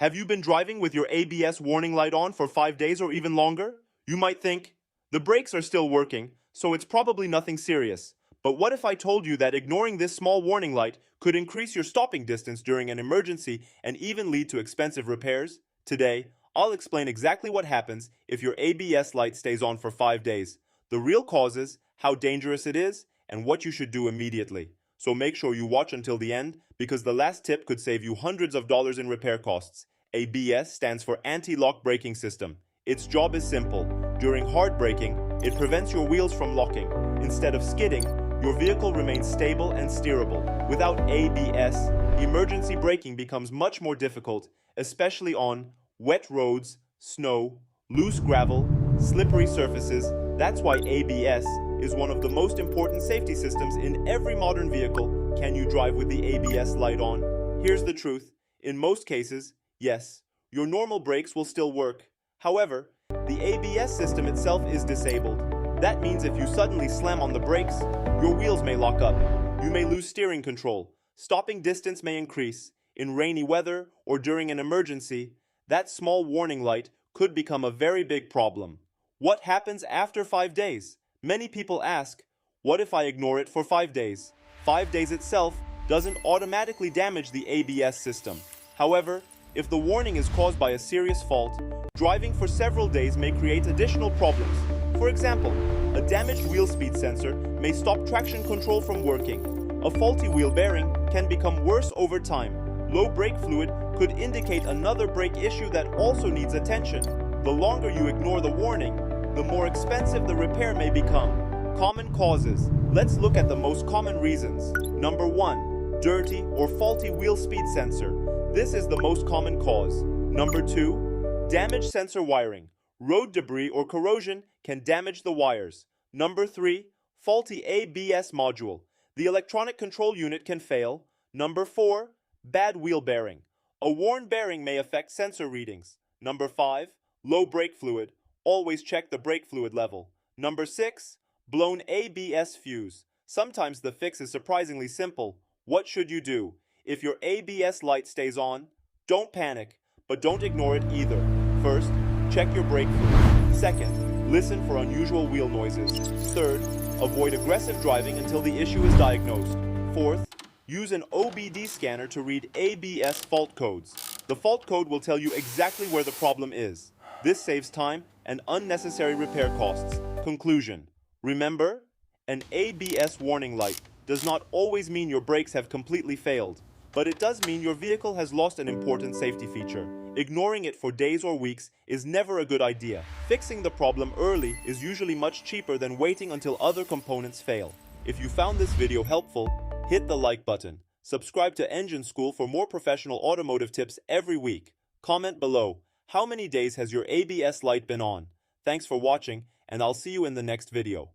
Have you been driving with your ABS warning light on for 5 days or even longer? You might think, the brakes are still working, so it's probably nothing serious. But what if I told you that ignoring this small warning light could increase your stopping distance during an emergency and even lead to expensive repairs? Today, I'll explain exactly what happens if your ABS light stays on for 5 days, the real causes, how dangerous it is, and what you should do immediately. So make sure you watch until the end, because the last tip could save you hundreds of dollars in repair costs. ABS stands for Anti-Lock Braking System. Its job is simple. During hard braking, it prevents your wheels from locking. Instead of skidding, your vehicle remains stable and steerable. Without ABS, emergency braking becomes much more difficult, especially on wet roads, snow, loose gravel, slippery surfaces. That's why ABS is one of the most important safety systems in every modern vehicle. Can you drive with the ABS light on? Here's the truth. In most cases, yes, your normal brakes will still work. However, the ABS system itself is disabled. That means if you suddenly slam on the brakes, your wheels may lock up. You may lose steering control. Stopping distance may increase. In rainy weather or during an emergency, that small warning light could become a very big problem. What happens after 5 days? Many people ask, what if I ignore it for 5 days? 5 days itself doesn't automatically damage the ABS system. However, if the warning is caused by a serious fault, driving for several days may create additional problems. For example, a damaged wheel speed sensor may stop traction control from working. A faulty wheel bearing can become worse over time. Low brake fluid could indicate another brake issue that also needs attention. The longer you ignore the warning, the more expensive the repair may become. Common causes. Let's look at the most common reasons. Number 1. Dirty or faulty wheel speed sensor. This is the most common cause. Number 2. Damaged sensor wiring. Road debris or corrosion can damage the wires. Number 3. Faulty ABS module. The electronic control unit can fail. Number 4. Bad wheel bearing. A worn bearing may affect sensor readings. Number 5. Low brake fluid. Always check the brake fluid level. Number 6. Blown ABS fuse. Sometimes the fix is surprisingly simple. What should you do? If your ABS light stays on, don't panic, but don't ignore it either. First, check your brake fluid. Second, listen for unusual wheel noises. Third, avoid aggressive driving until the issue is diagnosed. Fourth, use an OBD scanner to read ABS fault codes. The fault code will tell you exactly where the problem is. This saves time and unnecessary repair costs. Conclusion. Remember, an ABS warning light does not always mean your brakes have completely failed, but it does mean your vehicle has lost an important safety feature. Ignoring it for days or weeks is never a good idea. Fixing the problem early is usually much cheaper than waiting until other components fail. If you found this video helpful, hit the like button. Subscribe to Engine School for more professional automotive tips every week. Comment below, how many days has your ABS light been on? Thanks for watching, and I'll see you in the next video.